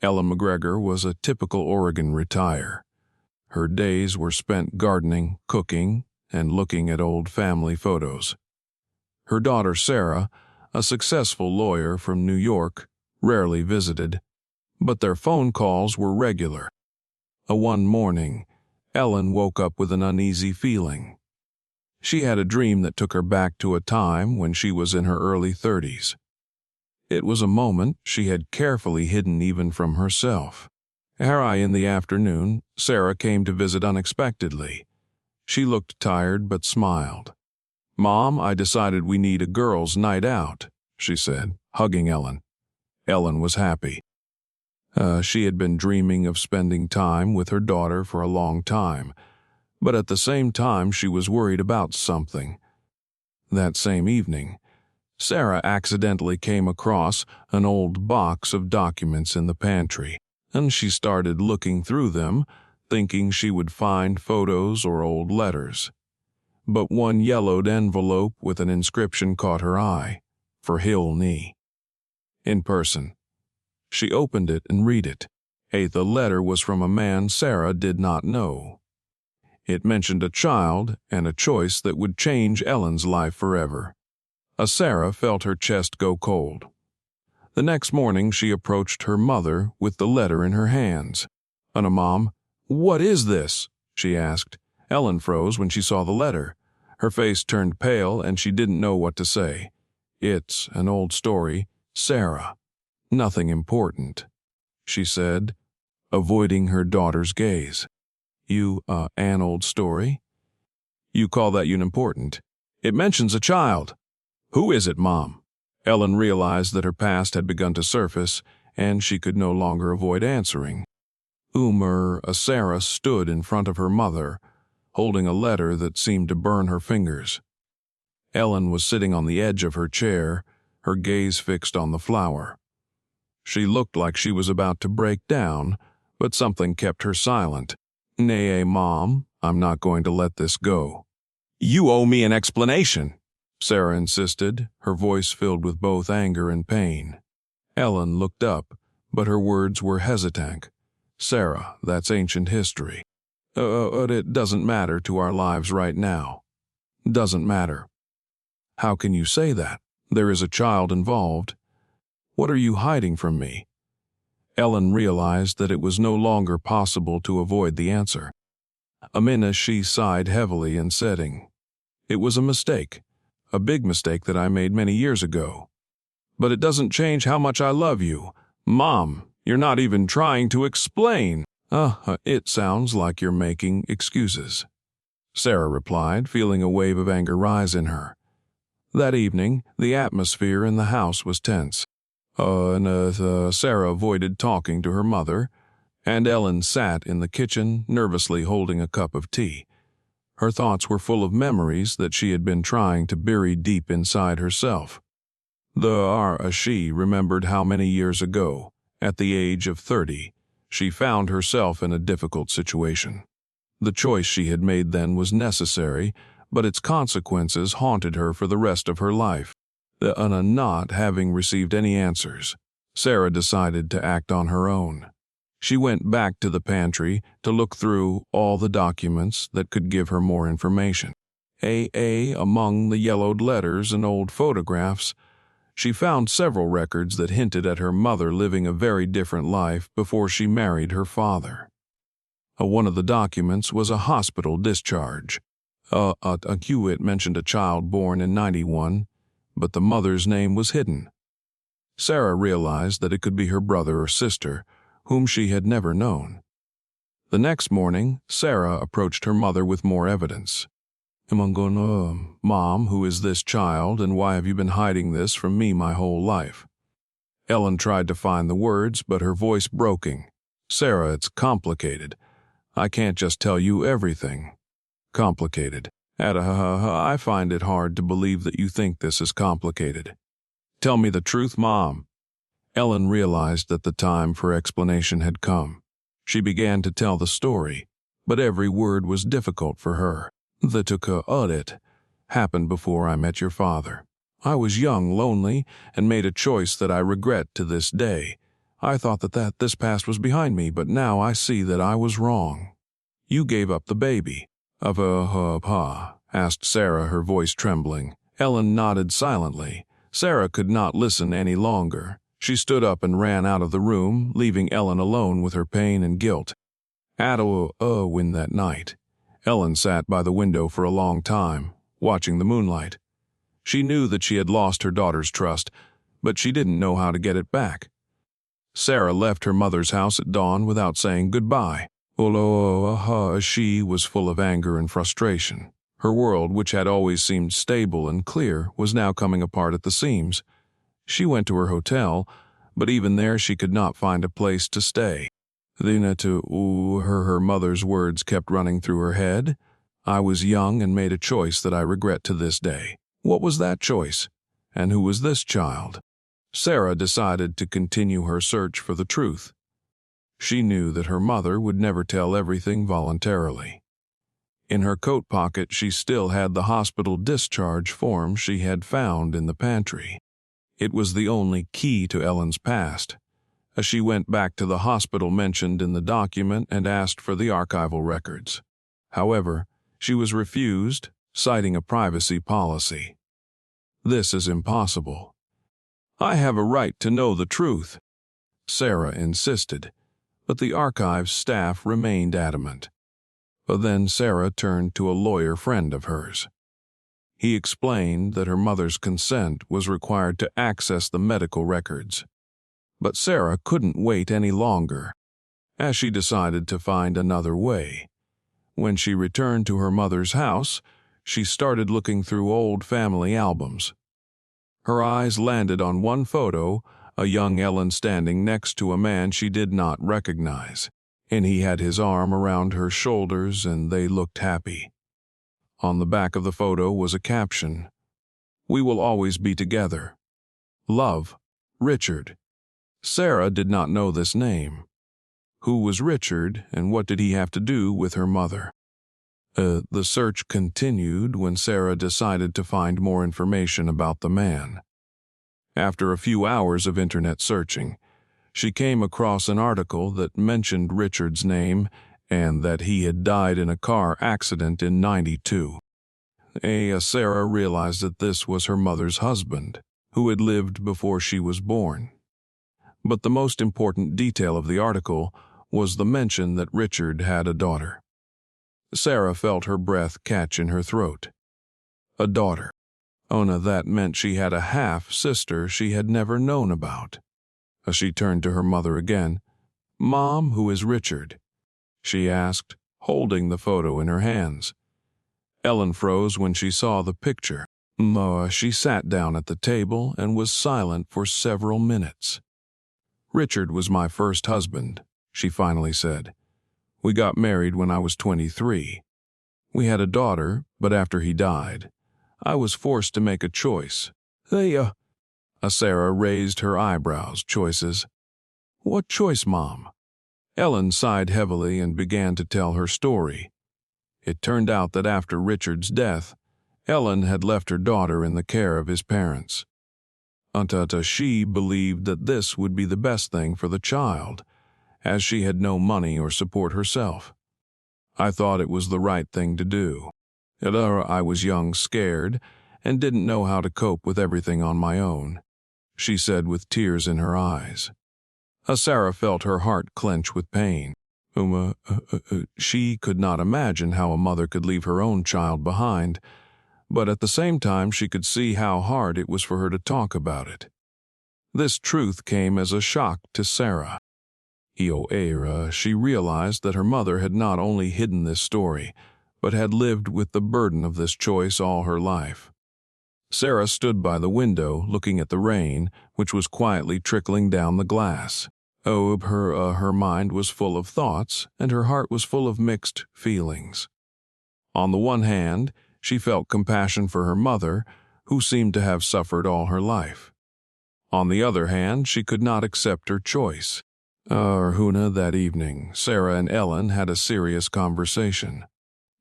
Ellen McGregor was a typical Oregon retire. Her days were spent gardening, cooking, and looking at old family photos. Her daughter Sarah, a successful lawyer from New York, rarely visited, but their phone calls were regular. One morning, Ellen woke up with an uneasy feeling. She had a dream that took her back to a time when she was in her early 30s. It was a moment she had carefully hidden even from herself. Early in the afternoon, Sarah came to visit unexpectedly. She looked tired but smiled. "Mom, I decided we need a girls' night out," she said, hugging Ellen. Ellen was happy. She had been dreaming of spending time with her daughter for a long time, but at the same time she was worried about something. That same evening, Sarah accidentally came across an old box of documents in the pantry, and she started looking through them, thinking she would find photos or old letters. But one yellowed envelope with an inscription caught her eye, for Hill Nee. In person. She opened it and read it. The letter was from a man Sarah did not know. It mentioned a child and a choice that would change Ellen's life forever. Sarah felt her chest go cold. The next morning she approached her mother with the letter in her hands. "Mom, what is this?" she asked. Ellen froze when she saw the letter. Her face turned pale and she didn't know what to say. "It's an old story, Sarah. Nothing important," she said, avoiding her daughter's gaze. An old story? You call that unimportant? It mentions a child. Who is it, Mom?" Ellen realized that her past had begun to surface, and she could no longer avoid answering. Sarah stood in front of her mother, holding a letter that seemed to burn her fingers. Ellen was sitting on the edge of her chair, her gaze fixed on the flower. She looked like she was about to break down, but something kept her silent. "Nay, Mom, I'm not going to let this go." "You owe me an explanation," Sarah insisted, her voice filled with both anger and pain. Ellen looked up, but her words were hesitant. "Sarah, that's ancient history. It doesn't matter to our lives right now." "Doesn't matter." "How can you say that? There is a child involved. What are you hiding from me?" Ellen realized that it was no longer possible to avoid the answer. She sighed heavily and said, "It was a mistake, a big mistake that I made many years ago. But it doesn't change how much I love you. Mom, you're not even trying to explain." It sounds like you're making excuses," Sarah replied, feeling a wave of anger rise in her. That evening, the atmosphere in the house was tense. Sarah avoided talking to her mother, and Ellen sat in the kitchen, nervously holding a cup of tea. Her thoughts were full of memories that she had been trying to bury deep inside herself. She remembered how many years ago, at the age of 30, she found herself in a difficult situation. The choice she had made then was necessary, but its consequences haunted her for the rest of her life. Not having received any answers, Sarah decided to act on her own. She went back to the pantry to look through all the documents that could give her more information. Among the yellowed letters and old photographs, she found several records that hinted at her mother living a very different life before she married her father. One of the documents was a hospital discharge. It mentioned a child born in 91, but the mother's name was hidden. Sarah realized that it could be her brother or sister, whom she had never known. The next morning, Sarah approached her mother with more evidence. "Mom, who is this child, and why have you been hiding this from me my whole life?" Ellen tried to find the words, but her voice broke. "Sarah, it's complicated. I can't just tell you everything." "Complicated. I find it hard to believe that you think this is complicated. Tell me the truth, Mom." Ellen realized that the time for explanation had come. She began to tell the story, but every word was difficult for her. "It happened before I met your father. I was young, lonely, and made a choice that I regret to this day. I thought that this past was behind me, but now I see that I was wrong. You gave up the baby. Asked Sarah, her voice trembling. Ellen nodded silently. Sarah could not listen any longer. She stood up and ran out of the room, leaving Ellen alone with her pain and guilt. At win that night, Ellen sat by the window for a long time, watching the moonlight. She knew that she had lost her daughter's trust, but she didn't know how to get it back. Sarah left her mother's house at dawn without saying goodbye. She was full of anger and frustration. Her world, which had always seemed stable and clear, was now coming apart at the seams. She went to her hotel, but even there she could not find a place to stay. Her mother's words kept running through her head. I was young and made a choice that I regret to this day. What was that choice? And who was this child? Sarah decided to continue her search for the truth. She knew that her mother would never tell everything voluntarily. In her coat pocket, she still had the hospital discharge form she had found in the pantry. It was the only key to Ellen's past. As she went back to the hospital mentioned in the document and asked for the archival records. However, she was refused, citing a privacy policy. This is impossible. I have a right to know the truth, Sarah insisted, but the archives staff remained adamant. But then Sarah turned to a lawyer friend of hers. He explained that her mother's consent was required to access the medical records. But Sarah couldn't wait any longer, as she decided to find another way. When she returned to her mother's house, she started looking through old family albums. Her eyes landed on one photo, a young Ellen standing next to a man she did not recognize, and he had his arm around her shoulders and they looked happy. On the back of the photo was a caption, "We will always be together. Love, Richard." Sarah did not know this name. Who was Richard, and what did he have to do with her mother? The search continued when Sarah decided to find more information about the man. After a few hours of internet searching, she came across an article that mentioned Richard's name and that he had died in a car accident in '92. Sarah realized that this was her mother's husband, who had lived before she was born. But the most important detail of the article was the mention that Richard had a daughter. Sarah felt her breath catch in her throat. A daughter. That meant she had a half-sister she had never known about. As she turned to her mother again, "Mom, who is Richard?" she asked, holding the photo in her hands. Ellen froze when she saw the picture. She sat down at the table and was silent for several minutes. "Richard was my first husband," she finally said. "We got married when I was 23. We had a daughter, but after he died, I was forced to make a choice." Sarah raised her eyebrows. "Choices? What choice, Mom?" Ellen sighed heavily and began to tell her story. It turned out that after Richard's death, Ellen had left her daughter in the care of his parents. She believed that this would be the best thing for the child, as she had no money or support herself. I thought it was the right thing to do. I was young, scared, and didn't know how to cope with everything on my own, she said with tears in her eyes. Sarah felt her heart clench with pain. She could not imagine how a mother could leave her own child behind, but at the same time she could see how hard it was for her to talk about it. This truth came as a shock to Sarah. She realized that her mother had not only hidden this story, but had lived with the burden of this choice all her life. Sarah stood by the window, looking at the rain, which was quietly trickling down the glass. Her mind was full of thoughts, and her heart was full of mixed feelings. On the one hand, she felt compassion for her mother, who seemed to have suffered all her life. On the other hand, she could not accept her choice. That evening, Sarah and Ellen had a serious conversation.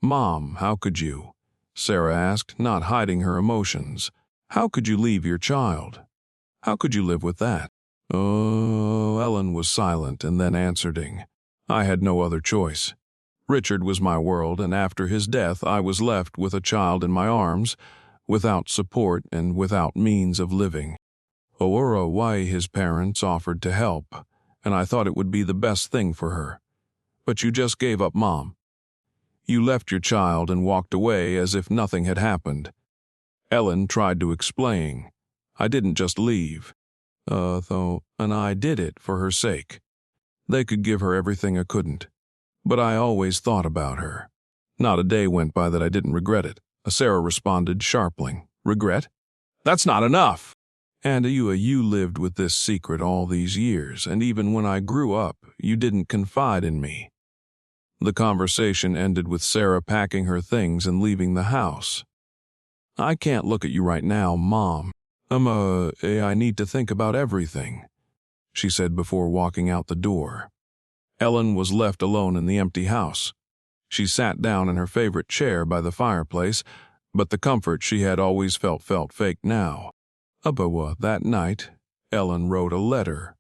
"Mom, how could you?" Sarah asked, not hiding her emotions. "How could you leave your child? How could you live with that?" Oh, Ellen was silent and then answering. I had no other choice. Richard was my world, and after his death I was left with a child in my arms, without support and without means of living. Ora why his parents offered to help, and I thought it would be the best thing for her. But you just gave up, Mom. You left your child and walked away as if nothing had happened. Ellen tried to explain. I didn't just leave. And I did it for her sake. They could give her everything I couldn't. But I always thought about her. Not a day went by that I didn't regret it. Sarah responded sharply. Regret? That's not enough! And you lived with this secret all these years, and even when I grew up, you didn't confide in me. The conversation ended with Sarah packing her things and leaving the house. I can't look at you right now, Mom. I need to think about everything, she said before walking out the door. Ellen was left alone in the empty house. She sat down in her favorite chair by the fireplace, but the comfort she had always felt fake now. That night, Ellen wrote a letter.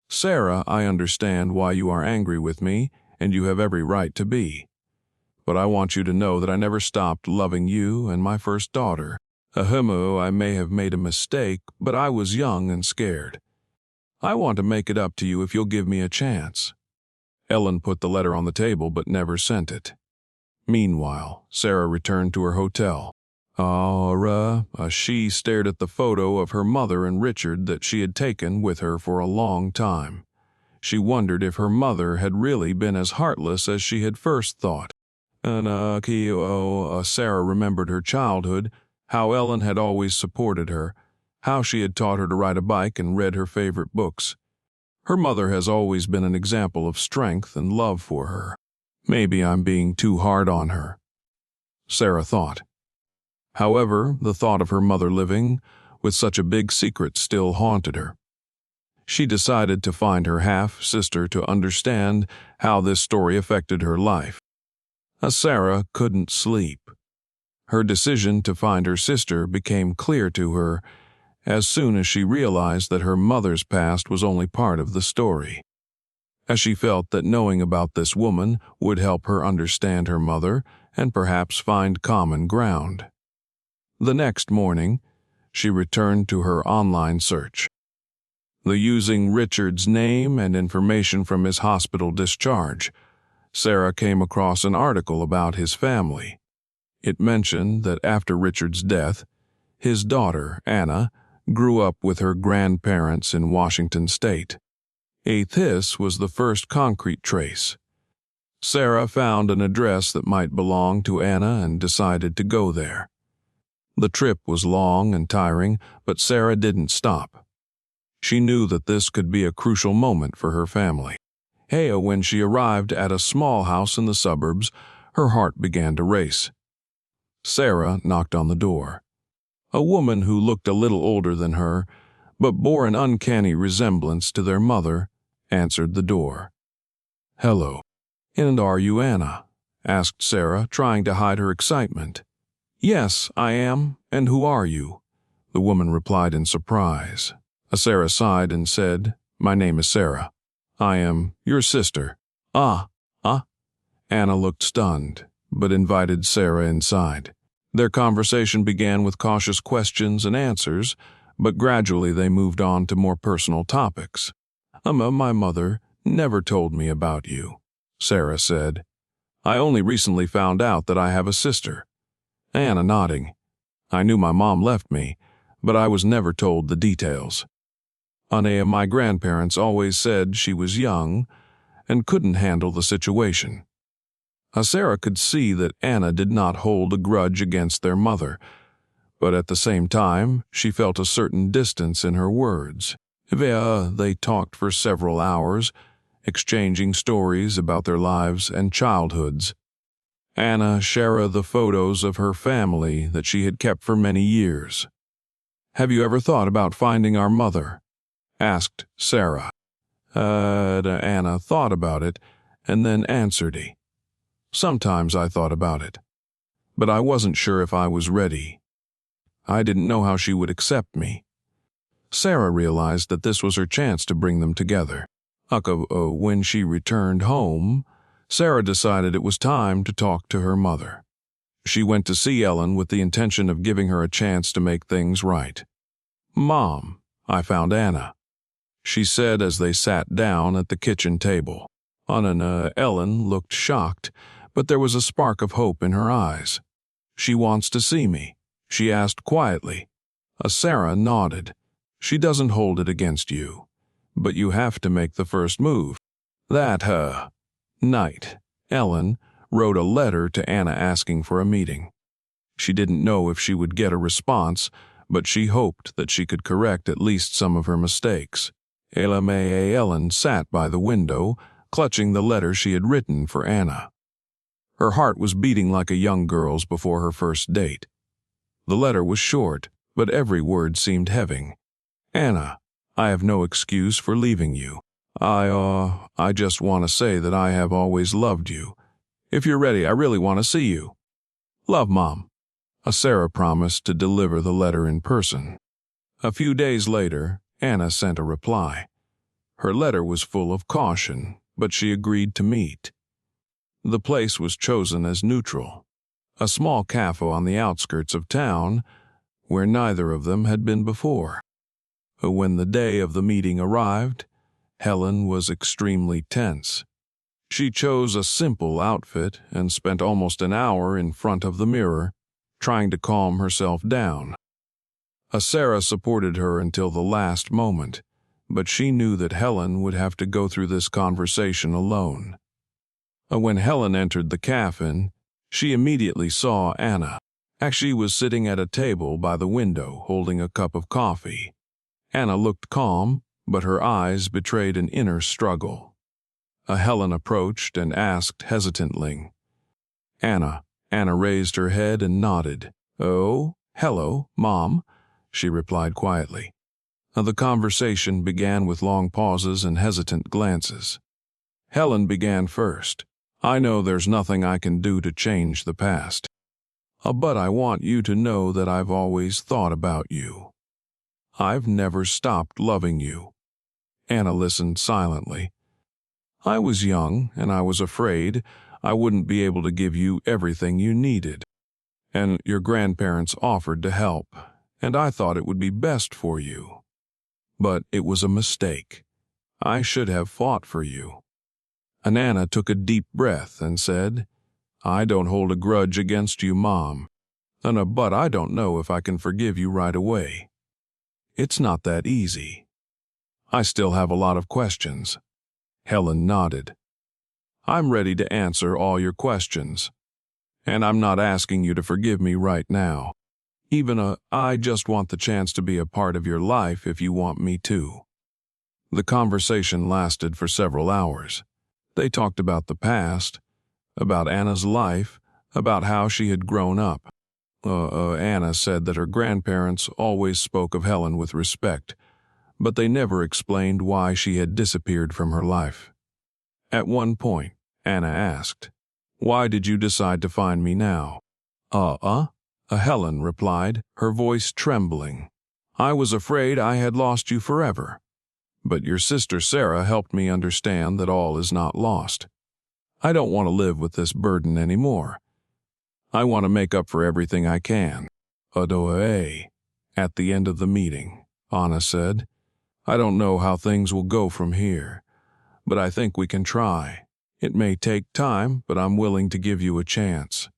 Sarah, I understand why you are angry with me, and you have every right to be. But I want you to know that I never stopped loving you and my first daughter. I may have made a mistake, but I was young and scared. I want to make it up to you if you'll give me a chance. Ellen put the letter on the table but never sent it. Meanwhile, Sarah returned to her hotel. She stared at the photo of her mother and Richard that she had taken with her for a long time. She wondered if her mother had really been as heartless as she had first thought. Sarah remembered her childhood, how Ellen had always supported her, how she had taught her to ride a bike and read her favorite books. Her mother has always been an example of strength and love for her. Maybe I'm being too hard on her, Sarah thought. However, the thought of her mother living with such a big secret still haunted her. She decided to find her half-sister to understand how this story affected her life. Sarah couldn't sleep. Her decision to find her sister became clear to her as soon as she realized that her mother's past was only part of the story. As she felt that knowing about this woman would help her understand her mother and perhaps find common ground. The next morning, she returned to her online search. Using Richard's name and information from his hospital discharge, Sarah came across an article about his family. It mentioned that after Richard's death, his daughter, Anna, grew up with her grandparents in Washington State. This was the first concrete trace. Sarah found an address that might belong to Anna and decided to go there. The trip was long and tiring, but Sarah didn't stop. She knew that this could be a crucial moment for her family. When she arrived at a small house in the suburbs, her heart began to race. Sarah knocked on the door. A woman who looked a little older than her, but bore an uncanny resemblance to their mother, answered the door. Hello. And are you Anna? Asked Sarah, trying to hide her excitement. Yes, I am. And who are you? The woman replied in surprise. Sarah sighed and said, My name is Sarah. I am your sister. Anna looked stunned, but invited Sarah inside. Their conversation began with cautious questions and answers, but gradually they moved on to more personal topics. My mother never told me about you, Sarah said. I only recently found out that I have a sister. Anna nodding. I knew my mom left me, but I was never told the details. My grandparents always said she was young and couldn't handle the situation. Sarah could see that Anna did not hold a grudge against their mother, but at the same time, she felt a certain distance in her words. They talked for several hours, exchanging stories about their lives and childhoods. Anna shared the photos of her family that she had kept for many years. Have you ever thought about finding our mother? Asked Sarah. Anna thought about it and then answered. Sometimes I thought about it, but I wasn't sure if I was ready. I didn't know how she would accept me. Sarah realized that this was her chance to bring them together. When she returned home, Sarah decided it was time to talk to her mother. She went to see Ellen with the intention of giving her a chance to make things right. "Mom, I found Anna," she said as they sat down at the kitchen table. Ellen looked shocked, but there was a spark of hope in her eyes. "She wants to see me," she asked quietly. Sarah nodded. "She doesn't hold it against you, but you have to make the first move." That night, Ellen wrote a letter to Anna asking for a meeting. She didn't know if she would get a response, but she hoped that she could correct at least some of her mistakes. Ellen sat by the window, clutching the letter she had written for Anna. Her heart was beating like a young girl's before her first date. The letter was short, but every word seemed heavy. "Anna, I have no excuse for leaving you. I just want to say that I have always loved you. If you're ready, I really want to see you. Love, Mom." Sarah promised to deliver the letter in person. A few days later, Anna sent a reply. Her letter was full of caution, but she agreed to meet. The place was chosen as neutral, a small cafe on the outskirts of town where neither of them had been before. When the day of the meeting arrived, Helen was extremely tense. She chose a simple outfit and spent almost an hour in front of the mirror, trying to calm herself down. Sarah supported her until the last moment, but she knew that Helen would have to go through this conversation alone. When Helen entered the cafe, she immediately saw Anna. She was sitting at a table by the window holding a cup of coffee. Anna looked calm, but her eyes betrayed an inner struggle. Helen approached and asked hesitantly, "Anna." Anna raised her head and nodded. "Oh, hello, Mom," she replied quietly. The conversation began with long pauses and hesitant glances. Helen began first. "I know there's nothing I can do to change the past. But I want you to know that I've always thought about you. I've never stopped loving you." Anna listened silently. "I was young, and I was afraid I wouldn't be able to give you everything you needed. And your grandparents offered to help, and I thought it would be best for you. But it was a mistake. I should have fought for you." And Anna took a deep breath and said, "I don't hold a grudge against you, Mom. But I don't know if I can forgive you right away. It's not that easy. I still have a lot of questions." Helen nodded. "I'm ready to answer all your questions. And I'm not asking you to forgive me right now. I just want the chance to be a part of your life if you want me to." The conversation lasted for several hours. They talked about the past, about Anna's life, about how she had grown up. Anna said that her grandparents always spoke of Helen with respect, but they never explained why she had disappeared from her life. At one point, Anna asked, "Why did you decide to find me now?" Helen replied, her voice trembling. "I was afraid I had lost you forever. But your sister Sarah helped me understand that all is not lost. I don't want to live with this burden anymore. I want to make up for everything I can." At the end of the meeting, Anna said, "I don't know how things will go from here, but I think we can try. It may take time, but I'm willing to give you a chance."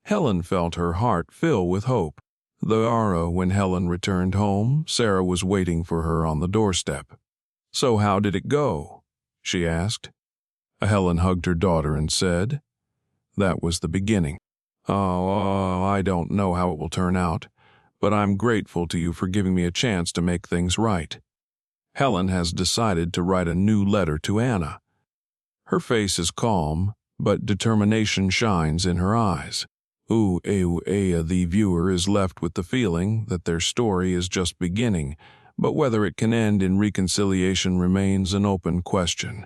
Helen felt her heart fill with hope. When Helen returned home, Sarah was waiting for her on the doorstep. "So how did it go?" she asked. Helen hugged her daughter and said, "That was the beginning. I don't know how it will turn out, but I'm grateful to you for giving me a chance to make things right." Helen has decided to write a new letter to Anna. Her face is calm, but determination shines in her eyes. The viewer is left with the feeling that their story is just beginning, but whether it can end in reconciliation remains an open question.